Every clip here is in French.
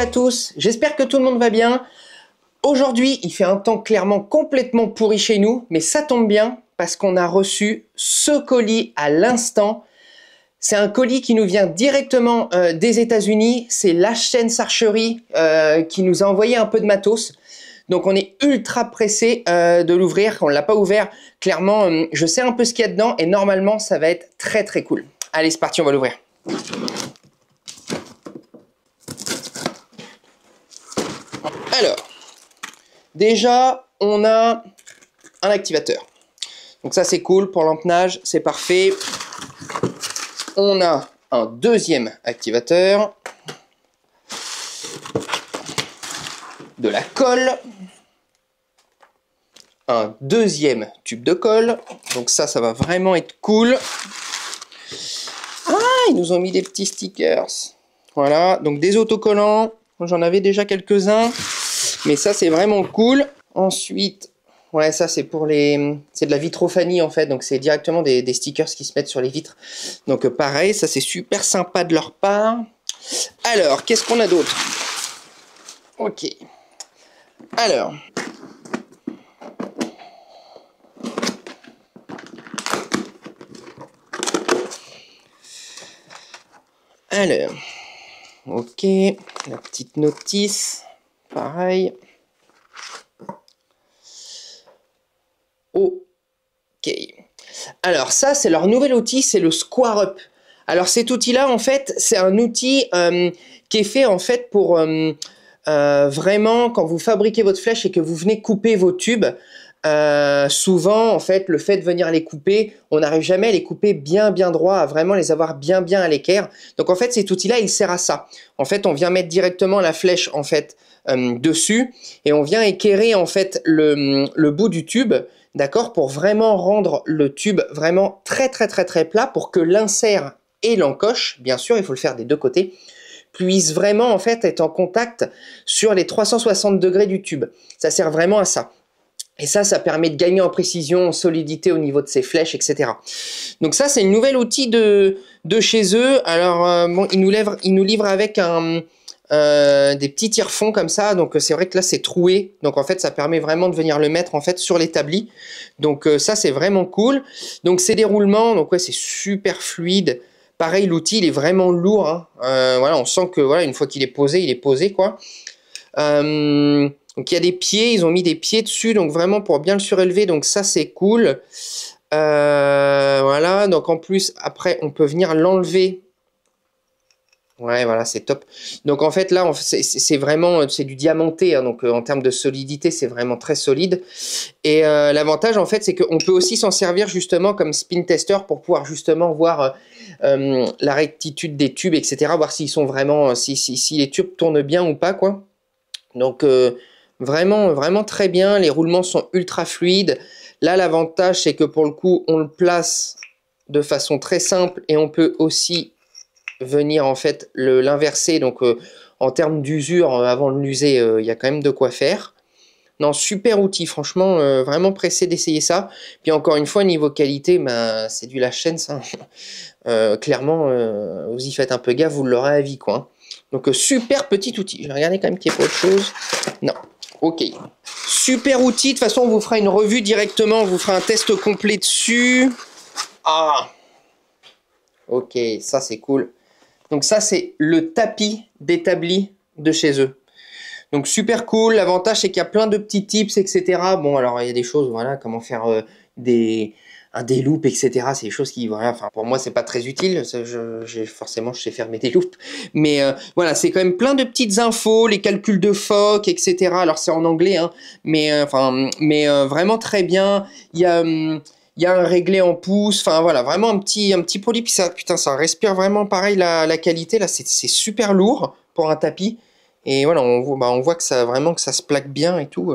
à tous, j'espère que tout le monde va bien. Aujourd'hui, il fait un temps clairement complètement pourri chez nous, mais ça tombe bien parce qu'on a reçu ce colis à l'instant. C'est un colis qui nous vient directement des États-Unis. C'est Lachsen's Archery qui nous a envoyé un peu de matos. Donc on est ultra pressé de l'ouvrir. On ne l'a pas ouvert. Clairement, je sais un peu ce qu'il y a dedans et normalement, ça va être très très cool. Allez, c'est parti, on va l'ouvrir. Alors, déjà, on a un activateur. Donc ça, c'est cool pour l'empennage, c'est parfait. On a un deuxième activateur. De la colle. Un deuxième tube de colle. Donc ça va vraiment être cool. Ah, ils nous ont mis des petits stickers. Voilà, donc des autocollants. J'en avais déjà quelques-uns. Mais ça, c'est vraiment cool. Ensuite, ouais, ça, c'est pour les... C'est de la vitrophanie, en fait. Donc, c'est directement des stickers qui se mettent sur les vitres. Donc, pareil, ça, c'est super sympa de leur part. Alors, qu'est-ce qu'on a d'autre? Ok. Alors... ok. La petite notice. Pareil. Ok. Alors ça, c'est leur nouvel outil, c'est le Square Up. Alors cet outil-là, en fait, c'est un outil qui est fait en fait pour vraiment quand vous fabriquez votre flèche et que vous venez couper vos tubes. Souvent, en fait, le fait de venir les couper, on n'arrive jamais à les couper bien droit, à vraiment les avoir bien à l'équerre. Donc en fait, cet outil-là, il sert à ça. En fait, on vient mettre directement la flèche en fait dessus et on vient équerrer en fait le bout du tube. D'accord, pour vraiment rendre le tube vraiment très plat pour que l'insert et l'encoche, bien sûr, il faut le faire des deux côtés, puissent vraiment en fait être en contact sur les 360 degrés du tube. Ça sert vraiment à ça. Et ça permet de gagner en précision, en solidité au niveau de ses flèches, etc. Donc ça, c'est une nouvelle outil de chez eux. Alors, bon, ils nous livrent avec des petits tire-fonds comme ça. Donc, c'est vrai que là, c'est troué. Donc, en fait, ça permet vraiment de venir le mettre en fait sur l'établi. Donc, ça, c'est vraiment cool. Donc, c'est des roulements. Donc, ouais, c'est super fluide. Pareil, l'outil, il est vraiment lourd. Hein. Voilà, on sent que voilà, une fois qu'il est posé, quoi. Donc il y a des pieds, ils ont mis des pieds dessus, donc vraiment pour bien le surélever, donc ça c'est cool. Voilà, donc en plus après on peut venir l'enlever. Ouais, voilà, c'est top. Donc en fait là, c'est vraiment, c'est du diamanté, hein, donc en termes de solidité, c'est vraiment très solide. Et l'avantage en fait, c'est qu'on peut aussi s'en servir justement comme spin tester pour pouvoir justement voir la rectitude des tubes, etc. Voir s'ils sont vraiment, si les tubes tournent bien ou pas, quoi. Donc vraiment très bien, les roulements sont ultra fluides. Là l'avantage c'est que pour le coup on le place de façon très simple et on peut aussi venir en fait l'inverser. Donc en termes d'usure avant de l'user, il y a quand même de quoi faire. Non, super outil, franchement vraiment pressé d'essayer ça. Puis encore une fois niveau qualité, ben, c'est du Lachsen's, hein. Clairement vous y faites un peu gaffe, vous l'aurez à vie, quoi. Donc super petit outil. Je vais regarder quand même qu'il n'y ait pas autre chose. Non. Ok. Super outil. De toute façon, on vous fera une revue directement. On vous fera un test complet dessus. Ah. Ok, ça c'est cool. Donc ça c'est le tapis d'établi de chez eux. Donc super cool. L'avantage c'est qu'il y a plein de petits tips, etc. Bon, alors il y a des choses, voilà, comment faire des loupes, etc. C'est des choses qui, voilà, enfin pour moi c'est pas très utile. Forcément je sais faire mes déloupes, mais voilà, c'est quand même plein de petites infos, les calculs de Fock, etc. Alors c'est en anglais, hein, mais vraiment très bien. Il y a un réglé en pouces, enfin voilà, vraiment un petit produit. Puis ça, putain, ça respire vraiment pareil la qualité. Là, c'est super lourd pour un tapis. Et voilà, on voit que ça vraiment que ça se plaque bien et tout.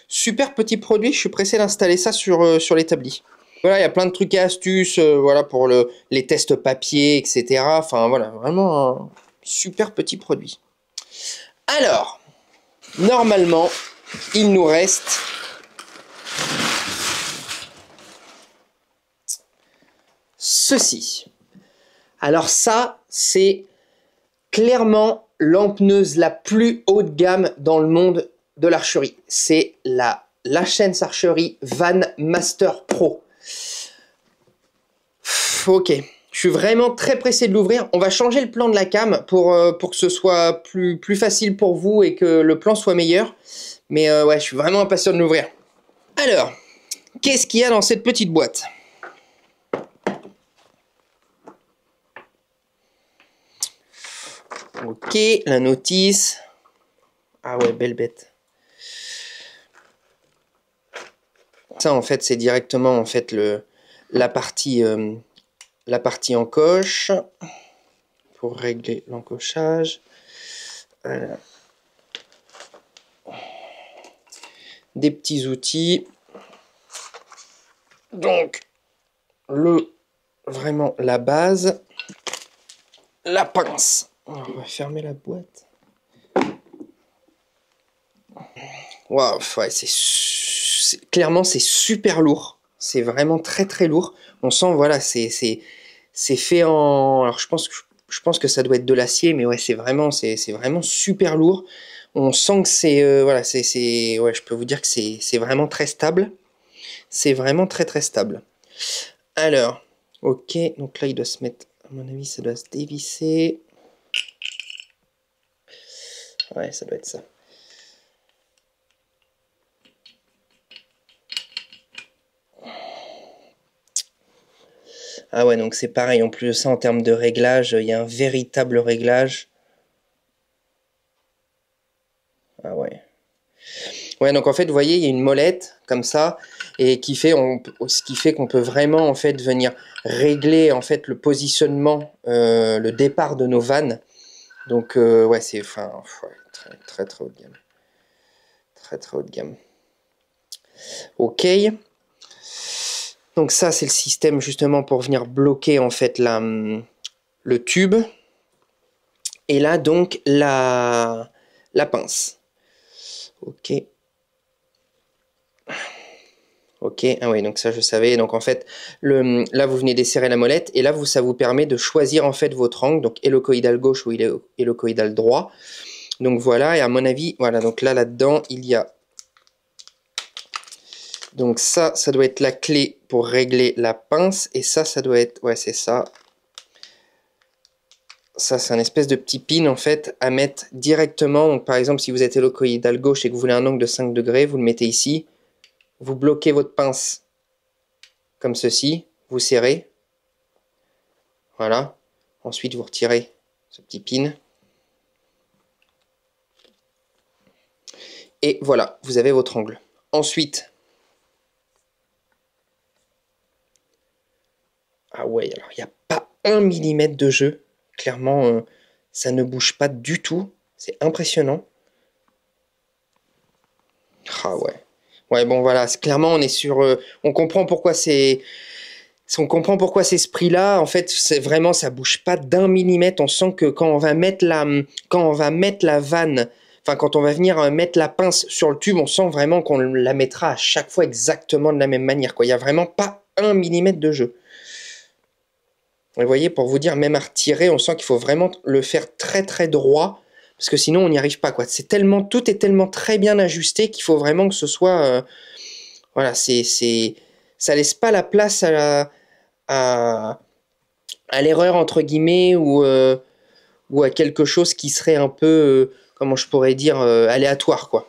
Super petit produit. Je suis pressé d'installer ça sur l'établi. Voilà, il y a plein de trucs et astuces, voilà, pour les tests papier, etc. Enfin voilà, vraiment un super petit produit. Alors, normalement, il nous reste ceci. Alors ça, c'est clairement l'empneuse la plus haut de gamme dans le monde de l'archerie. C'est la Lachance Archerie Van Master Pro. Ok, je suis vraiment très pressé de l'ouvrir. On va changer le plan de la cam pour que ce soit plus facile pour vous et que le plan soit meilleur. Mais ouais, je suis vraiment impatient de l'ouvrir. Alors, qu'est-ce qu'il y a dans cette petite boîte? Ok, la notice. Ah ouais, belle bête. Ça, en fait, c'est directement en fait la partie encoche pour régler l'encochage. Voilà. Des petits outils. Donc, vraiment la base. La pince. On va fermer la boîte. Waouh, ouais, clairement c'est super lourd. C'est vraiment très très lourd. On sent, voilà, c'est fait en. Alors je pense que ça doit être de l'acier, mais ouais, c'est vraiment super lourd. On sent que c'est voilà, ouais, je peux vous dire que c'est vraiment très stable. C'est vraiment très très stable. Alors, ok, donc là il doit se mettre, à mon avis, ça doit se dévisser. Ouais, ça doit être ça. Ah ouais, donc c'est pareil, en plus de ça, en termes de réglage, il y a un véritable réglage. Ah ouais. Ouais, donc en fait, vous voyez, il y a une molette, comme ça, et ce qui fait qu'on peut vraiment, en fait, venir régler, en fait, le positionnement, le départ de nos vannes. Donc, ouais, c'est, enfin, ouais, très, très, très haut de gamme. Très, très haut de gamme. Ok. Donc ça, c'est le système justement pour venir bloquer en fait le tube. Et là, donc, la pince. Ok. Ok, ah oui, donc ça je savais. Donc en fait, là vous venez desserrer la molette et là ça vous permet de choisir en fait votre angle, donc hélicoïdal gauche ou hélicoïdal droit. Donc voilà, et à mon avis, voilà, donc là-dedans, il y a. Donc ça doit être la clé pour régler la pince. Et ça doit être, ouais, c'est ça. Ça, c'est un espèce de petit pin, en fait, à mettre directement. Donc par exemple, si vous êtes hélicoïdal gauche et que vous voulez un angle de 5 degrés, vous le mettez ici. Vous bloquez votre pince comme ceci. Vous serrez. Voilà. Ensuite, vous retirez ce petit pin. Et voilà, vous avez votre angle. Ensuite, ah ouais, alors il n'y a pas 1 millimètre de jeu. Clairement, ça ne bouge pas du tout. C'est impressionnant. Ah ouais. Ouais, bon voilà, clairement on est sur... on comprend pourquoi c'est... On comprend pourquoi c'est ce prix-là. En fait, c'est vraiment, ça bouge pas d'1 millimètre. On sent que quand on va mettre la vanne, enfin quand on va venir mettre la pince sur le tube, on sent vraiment qu'on la mettra à chaque fois exactement de la même manière, quoi. Il n'y a vraiment pas 1 millimètre de jeu. Vous voyez, pour vous dire, même à retirer, on sent qu'il faut vraiment le faire très très droit, parce que sinon on n'y arrive pas, quoi. Tout est tellement très bien ajusté qu'il faut vraiment que ce soit, voilà, ça laisse pas la place à l'erreur entre guillemets ou à quelque chose qui serait un peu, comment je pourrais dire, aléatoire, quoi.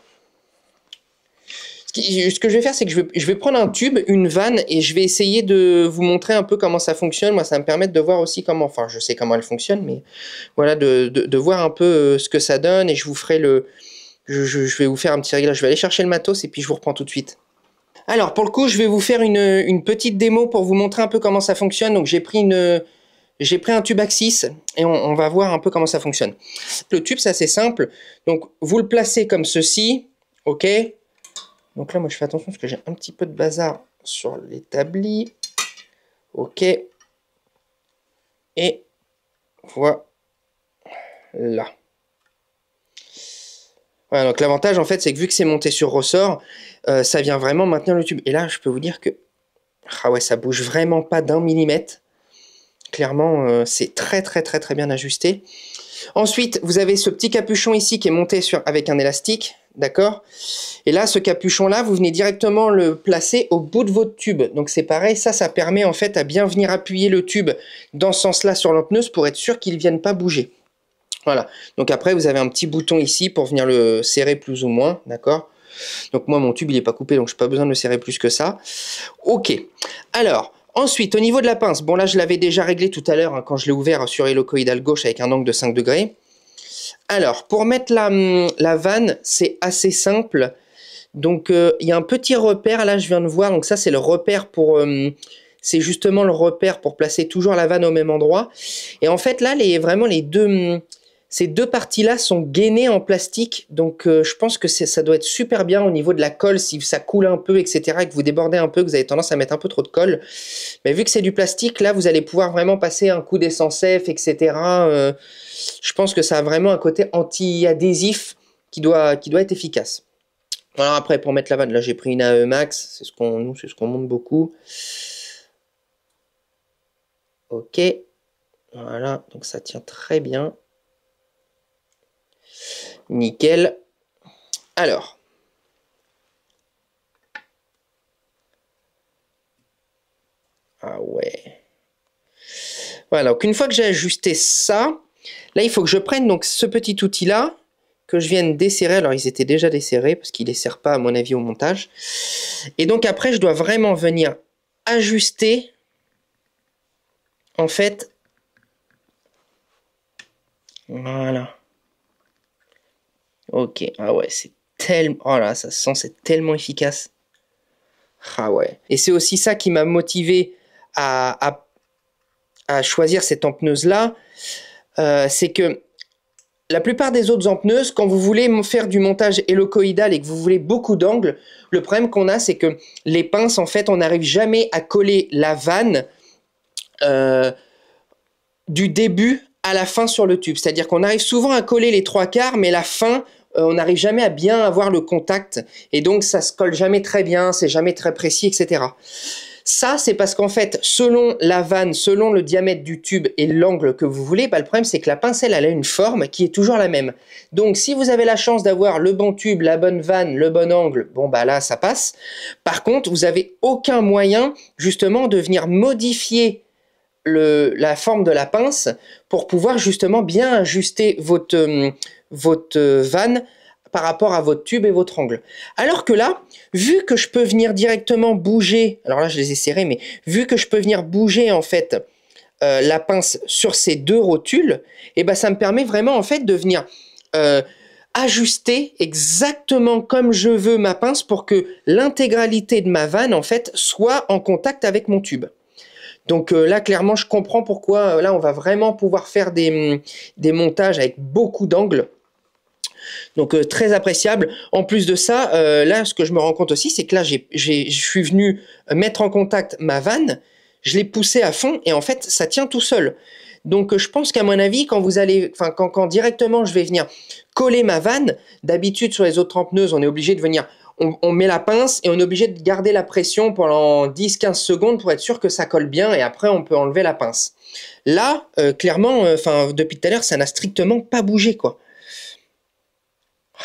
Ce que je vais faire, c'est que je vais prendre un tube, une vanne, et je vais essayer de vous montrer un peu comment ça fonctionne. Moi, ça va me permettre de voir aussi comment, enfin, je sais comment elle fonctionne, mais voilà, de voir un peu ce que ça donne, et je vous ferai je vais vous faire un petit réglage. Je vais aller chercher le matos, et puis je vous reprends tout de suite. Alors, pour le coup, je vais vous faire une petite démo pour vous montrer un peu comment ça fonctionne. Donc, j'ai pris un tube Axis, et on va voir un peu comment ça fonctionne. Le tube, c'est assez simple. Donc, vous le placez comme ceci, ok ? Donc là, moi, je fais attention parce que j'ai un petit peu de bazar sur l'établi. Ok. Et voilà. Voilà, donc l'avantage, en fait, c'est que vu que c'est monté sur ressort, ça vient vraiment maintenir le tube. Et là, je peux vous dire que ah ouais, ça bouge vraiment pas d'1 millimètre. Clairement, c'est très, très, très, très bien ajusté. Ensuite, vous avez ce petit capuchon ici qui est monté avec un élastique, d'accord? Et là, ce capuchon-là, vous venez directement le placer au bout de votre tube. Donc c'est pareil, ça permet en fait à bien venir appuyer le tube dans ce sens-là sur l'empneuse pour être sûr qu'il ne vienne pas bouger. Voilà. Donc après, vous avez un petit bouton ici pour venir le serrer plus ou moins, d'accord? Donc moi, mon tube, il n'est pas coupé, donc je n'ai pas besoin de le serrer plus que ça. Ok. Alors, ensuite, au niveau de la pince, bon là, je l'avais déjà réglé tout à l'heure hein, quand je l'ai ouvert sur hélicoïdal gauche avec un angle de 5 degrés. Alors, pour mettre la vanne, c'est assez simple. Donc, il y a un petit repère, là, je viens de voir. Donc ça, c'est le repère pour... c'est justement le repère pour placer toujours la vanne au même endroit. Et en fait, là, vraiment, ces deux parties-là sont gainées en plastique. Donc, je pense que ça doit être super bien au niveau de la colle. Si ça coule un peu, etc., et que vous débordez un peu, que vous avez tendance à mettre un peu trop de colle. Mais vu que c'est du plastique, là, vous allez pouvoir vraiment passer un coup d'essence F, etc. Je pense que ça a vraiment un côté anti-adhésif qui doit être efficace. Alors après, pour mettre la vanne, là, j'ai pris une AE Max. C'est ce qu'on monte beaucoup. Ok. Voilà, donc ça tient très bien. Nickel. Alors. Ah ouais. Voilà, donc une fois que j'ai ajusté ça, là, il faut que je prenne donc ce petit outil-là, que je vienne desserrer. Alors, ils étaient déjà desserrés, parce qu'ils ne les serrent pas, à mon avis, au montage. Et donc, après, je dois vraiment venir ajuster, en fait. Voilà. Ok, ah ouais, c'est tellement... Oh là, ça sent, c'est tellement efficace. Ah ouais. Et c'est aussi ça qui m'a motivé à choisir cette empneuse-là. C'est que la plupart des autres empneuses, quand vous voulez faire du montage hélicoïdal et que vous voulez beaucoup d'angles, le problème qu'on a, c'est que les pinces, en fait, on n'arrive jamais à coller la vanne du début à la fin sur le tube. C'est-à-dire qu'on arrive souvent à coller les trois quarts, mais la fin, on n'arrive jamais à bien avoir le contact. Et donc, ça se colle jamais très bien, c'est jamais très précis, etc. Ça, c'est parce qu'en fait, selon la vanne, selon le diamètre du tube et l'angle que vous voulez, bah, le problème, c'est que la pince, elle a une forme qui est toujours la même. Donc, si vous avez la chance d'avoir le bon tube, la bonne vanne, le bon angle, bon, bah là, ça passe. Par contre, vous n'avez aucun moyen, justement, de venir modifier la forme de la pince pour pouvoir, justement, bien ajuster votre vanne par rapport à votre tube et votre angle. Alors que là, vu que je peux venir directement bouger, alors là je les ai serrés, mais vu que je peux venir bouger en fait la pince sur ces deux rotules, et ben ça me permet vraiment en fait de venir ajuster exactement comme je veux ma pince pour que l'intégralité de ma vanne en fait soit en contact avec mon tube. Donc là, clairement, je comprends pourquoi là on va vraiment pouvoir faire des montages avec beaucoup d'angles. Donc très appréciable. En plus de ça, là, ce que je me rends compte aussi, c'est que là, je suis venu mettre en contact ma vanne, je l'ai poussé à fond et en fait, ça tient tout seul. Donc je pense qu'à mon avis, quand vous allez, enfin quand directement je vais venir coller ma vanne, d'habitude sur les autres trempeneuses, on est obligé de venir, on met la pince et on est obligé de garder la pression pendant 10-15 secondes pour être sûr que ça colle bien et après on peut enlever la pince. Là, clairement, enfin depuis tout à l'heure, ça n'a strictement pas bougé quoi.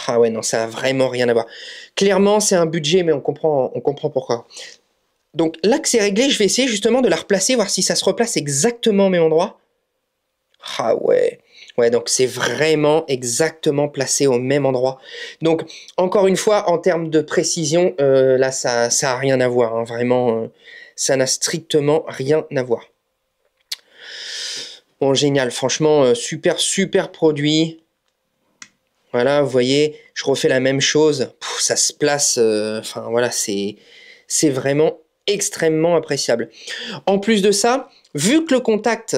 Ah ouais, non, ça a vraiment rien à voir. Clairement, c'est un budget, mais on comprend pourquoi. Donc là que c'est réglé, je vais essayer justement de la replacer, voir si ça se replace exactement au même endroit. Ah ouais. Ouais, donc c'est vraiment exactement placé au même endroit. Donc, encore une fois, en termes de précision, là, ça a rien à voir. Hein, vraiment, ça n'a strictement rien à voir. Bon, génial. Franchement, super produit. Voilà, vous voyez, je refais la même chose. Ça se place, enfin voilà, c'est vraiment extrêmement appréciable. En plus de ça, vu que le contact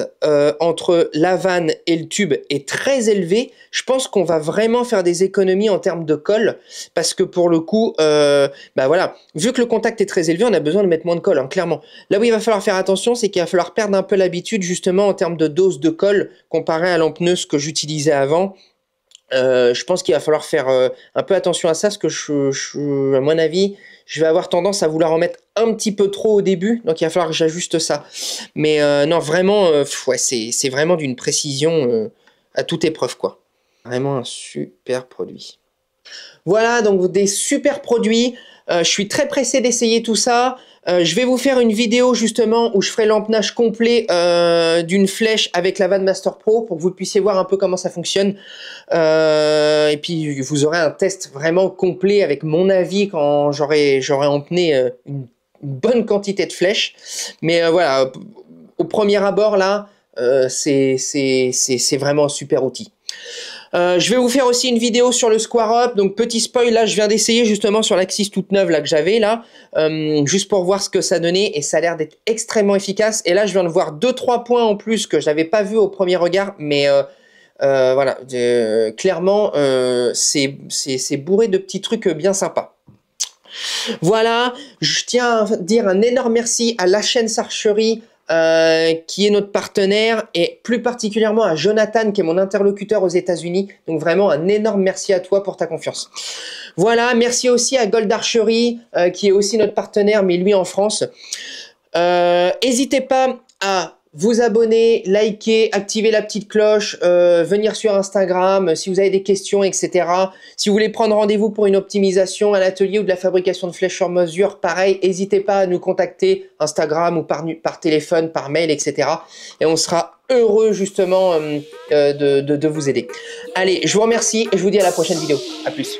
entre la vanne et le tube est très élevé, je pense qu'on va vraiment faire des économies en termes de colle, parce que pour le coup, bah voilà, vu que le contact est très élevé, on a besoin de mettre moins de colle, hein, clairement. Là où il va falloir faire attention, c'est qu'il va falloir perdre un peu l'habitude justement en termes de dose de colle comparé à l'empneuse que j'utilisais avant. Je pense qu'il va falloir faire un peu attention à ça, parce que à mon avis, je vais avoir tendance à vouloir en mettre un petit peu trop au début, donc il va falloir que j'ajuste ça. Mais non, vraiment, ouais, c'est vraiment d'une précision à toute épreuve, quoi. Vraiment un super produit. Voilà, donc des super produits. Je suis très pressé d'essayer tout ça. Je vais vous faire une vidéo justement où je ferai l'empennage complet d'une flèche avec la Van Master Pro pour que vous puissiez voir un peu comment ça fonctionne. Et puis vous aurez un test vraiment complet avec mon avis quand j'aurai empenné une bonne quantité de flèches. Mais voilà, au premier abord là, c'est vraiment un super outil. Je vais vous faire aussi une vidéo sur le Square Up. Donc petit spoil, là je viens d'essayer justement sur l'Axis toute neuve là que j'avais là, juste pour voir ce que ça donnait, et ça a l'air d'être extrêmement efficace. Et là je viens de voir 2-3 points en plus que je n'avais pas vu au premier regard, mais voilà, clairement c'est bourré de petits trucs bien sympas. Voilà, je tiens à dire un énorme merci à La Chaîne Archerie, qui est notre partenaire, et plus particulièrement à Jonathan qui est mon interlocuteur aux États-Unis. Donc vraiment un énorme merci à toi pour ta confiance. Voilà, merci aussi à Gold Archery qui est aussi notre partenaire, mais lui en France. N'hésitez pas à vous abonner, liker, activer la petite cloche, venir sur Instagram si vous avez des questions, etc. Si vous voulez prendre rendez-vous pour une optimisation à l'atelier ou de la fabrication de flèches sur mesure, pareil, n'hésitez pas à nous contacter, Instagram ou par téléphone, par mail, etc. Et on sera heureux justement de vous aider. Allez, je vous remercie et je vous dis à la prochaine vidéo. À plus.